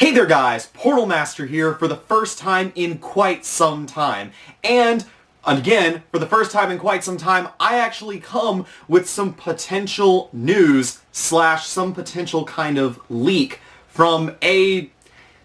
Hey there guys, Portal Master here for the first time in quite some time. And again, for the first time in quite some time, I actually come with some potential news / some potential kind of leak from a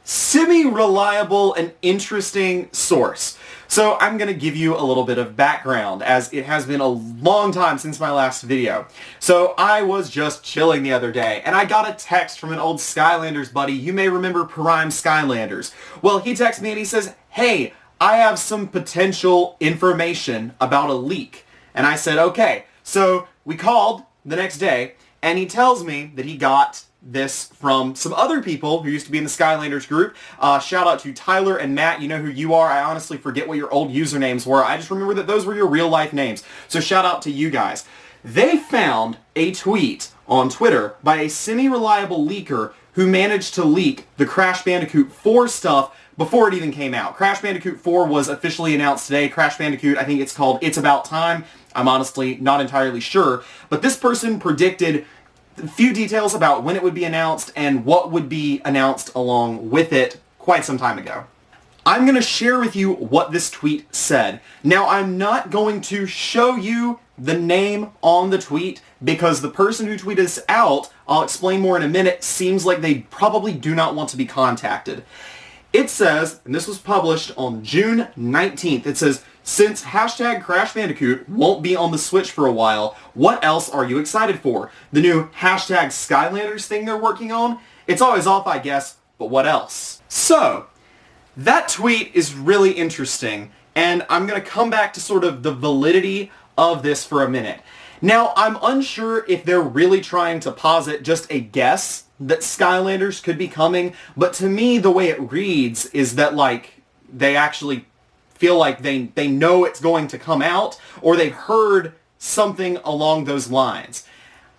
semi-reliable and interesting source. So I'm going to give you a little bit of background, as it has been a long time since my last video. So I was just chilling the other day, and I got a text from an old Skylanders buddy. You may remember Prime Skylanders. Well, he texted me and he says, "Hey, I have some potential information about a leak." And I said, okay. So we called the next day, and he tells me that he got this from some other people who used to be in the Skylanders group. Shout out to Tyler and Matt. You know who you are. I honestly forget what your old usernames were. I just remember that those were your real life names. So shout out to you guys. They found a tweet on Twitter by a semi-reliable leaker who managed to leak the Crash Bandicoot 4 stuff before it even came out. Crash Bandicoot 4 was officially announced today. Crash Bandicoot, I think it's called It's About Time. I'm honestly not entirely sure. But this person predicted a few details about when it would be announced and what would be announced along with it quite some time ago. I'm going to share with you what this tweet said. Now, I'm not going to show you the name on the tweet because the person who tweeted this out, I'll explain more in a minute, seems like they probably do not want to be contacted. It says, and this was published on June 19th, it says, "Since hashtag Crash Bandicoot won't be on the Switch for a while, what else are you excited for? The new hashtag Skylanders thing they're working on? It's always off, I guess, but what else?" So, that tweet is really interesting, and I'm going to come back to sort of the validity of this for a minute. Now, I'm unsure if they're really trying to posit just a guess that Skylanders could be coming, but to me, the way it reads is that, like, they actually feel like they know it's going to come out, or they've heard something along those lines.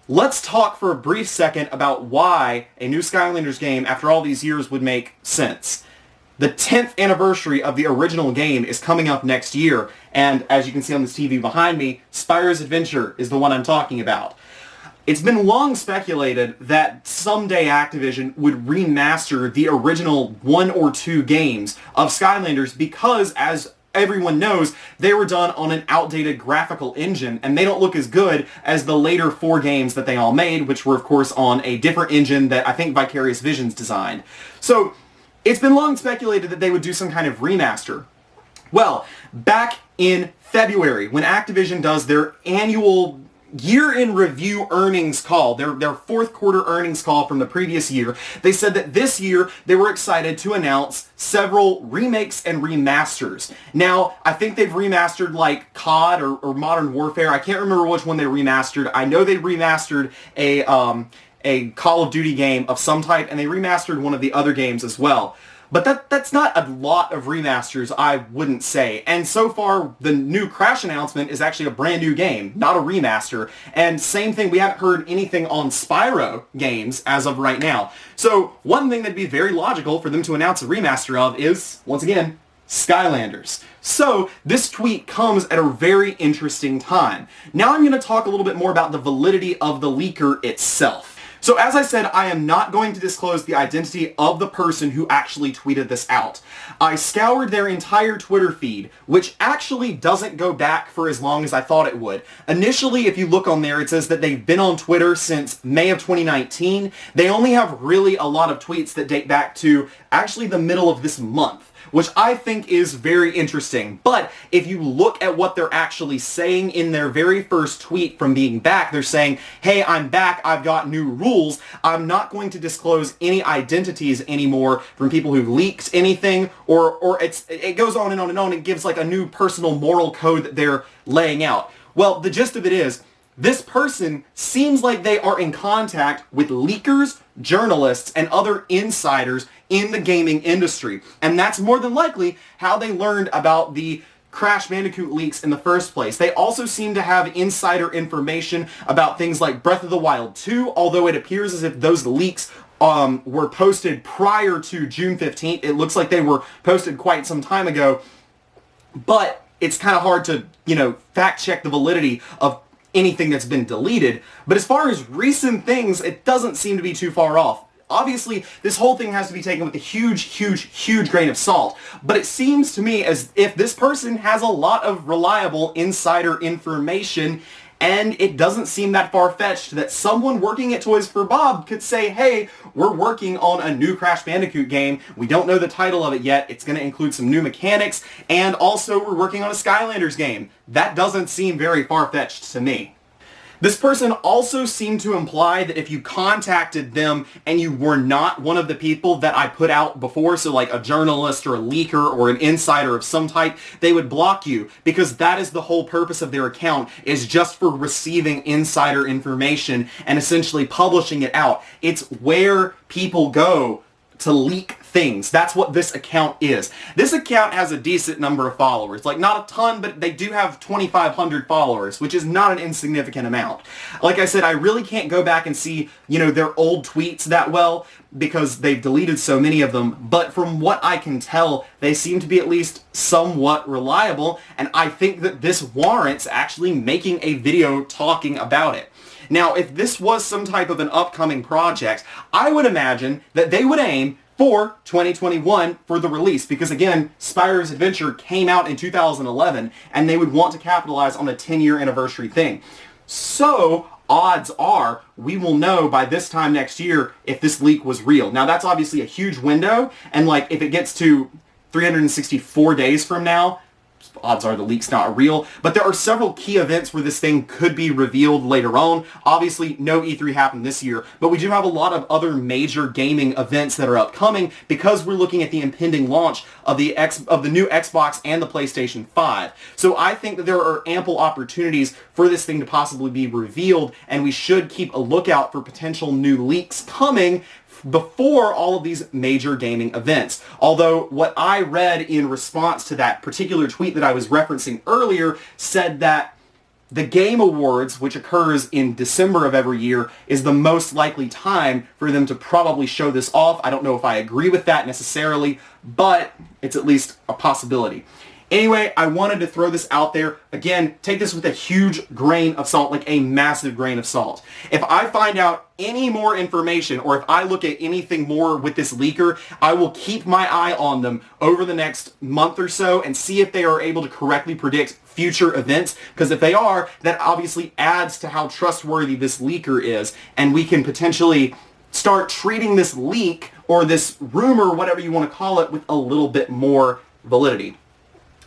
Let's talk for a brief second about why a new Skylanders game after all these years would make sense. The 10th anniversary of the original game is coming up next year, and as you can see on this TV behind me, Spyro's Adventure is the one I'm talking about. It's been long speculated that someday Activision would remaster the original 1 or 2 games of Skylanders because, as everyone knows, they were done on an outdated graphical engine, and they don't look as good as the later 4 games that they all made, which were, of course, on a different engine that I think Vicarious Visions designed. So, it's been long speculated that they would do some kind of remaster. Well, back in February, when Activision does their annual year-in review earnings call, their fourth quarter earnings call from the previous year, they said that this year they were excited to announce several remakes and remasters. Now, I think they've remastered like COD or Modern Warfare. I can't remember which one they remastered. I know they remastered a Call of Duty game of some type, and they remastered one of the other games as well. But that's not a lot of remasters, I wouldn't say. And so far, the new Crash announcement is actually a brand new game, not a remaster. And same thing, we haven't heard anything on Spyro games as of right now. So one thing that'd be very logical for them to announce a remaster of is, once again, Skylanders. So this tweet comes at a very interesting time. Now I'm going to talk a little bit more about the validity of the leaker itself. So as I said, I am not going to disclose the identity of the person who actually tweeted this out. I scoured their entire Twitter feed, which actually doesn't go back for as long as I thought it would. Initially, if you look on there, it says that they've been on Twitter since May of 2019. They only have really a lot of tweets that date back to actually the middle of this month, which I think is very interesting. But if you look at what they're actually saying in their very first tweet from being back, they're saying, "Hey, I'm back, I've got new rules. I'm not going to disclose any identities anymore from people who leaked anything," or it goes on and on and on. It gives like a new personal moral code that they're laying out. Well, the gist of it is, this person seems like they are in contact with leakers, journalists, and other insiders in the gaming industry. And that's more than likely how they learned about the Crash Bandicoot leaks in the first place. They also seem to have insider information about things like Breath of the Wild 2, although it appears as if those leaks were posted prior to June 15th. It looks like they were posted quite some time ago, but it's kind of hard to, fact check the validity of anything that's been deleted. But as far as recent things, it doesn't seem to be too far off. obviously, this whole thing has to be taken with a huge grain of salt. But it seems to me as if this person has a lot of reliable insider information, and it doesn't seem that far-fetched that someone working at Toys for Bob could say, hey, we're working on a new Crash Bandicoot game. We don't know the title of it yet. It's going to include some new mechanics, and also we're working on a Skylanders game. That doesn't seem very far-fetched to me. This person also seemed to imply that if you contacted them and you were not one of the people that I put out before, so like a journalist or a leaker or an insider of some type, they would block you, because that is the whole purpose of their account, is just for receiving insider information and essentially publishing it out. It's where people go to leak things. That's what this account is. This account has a decent number of followers. Like, not a ton, but they do have 2,500 followers, which is not an insignificant amount. Like I said, I really can't go back and see, their old tweets that well, because they've deleted so many of them, but from what I can tell, they seem to be at least somewhat reliable, and I think that this warrants actually making a video talking about it. Now, if this was some type of an upcoming project, I would imagine that they would aim for 2021 for the release, because again, Spyro's Adventure came out in 2011, and they would want to capitalize on a 10-year anniversary thing. So, odds are we will know by this time next year if this leak was real. Now, that's obviously a huge window, and if it gets to 364 days from now, odds are the leak's not real, but there are several key events where this thing could be revealed later on. Obviously, no E3 happened this year, but we do have a lot of other major gaming events that are upcoming, because we're looking at the impending launch of the new Xbox and the PlayStation 5. So I think that there are ample opportunities for this thing to possibly be revealed, and we should keep a lookout for potential new leaks coming before all of these major gaming events. Although what I read in response to that particular tweet that I was referencing earlier said that the Game Awards, which occurs in December of every year, is the most likely time for them to probably show this off. I don't know if I agree with that necessarily, but it's at least a possibility. Anyway, I wanted to throw this out there. Again, take this with a huge grain of salt, like a massive grain of salt. If I find out any more information, or if I look at anything more with this leaker, I will keep my eye on them over the next month or so and see if they are able to correctly predict future events, because if they are, that obviously adds to how trustworthy this leaker is, and we can potentially start treating this leak, or this rumor, whatever you want to call it, with a little bit more validity.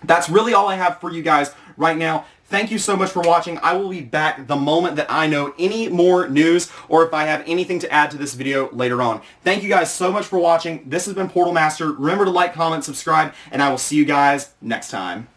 That's really all I have for you guys right now. Thank you so much for watching. I will be back the moment that I know any more news, or if I have anything to add to this video later on. Thank you guys so much for watching. This has been Portal Master. Remember to like, comment, subscribe, and I will see you guys next time.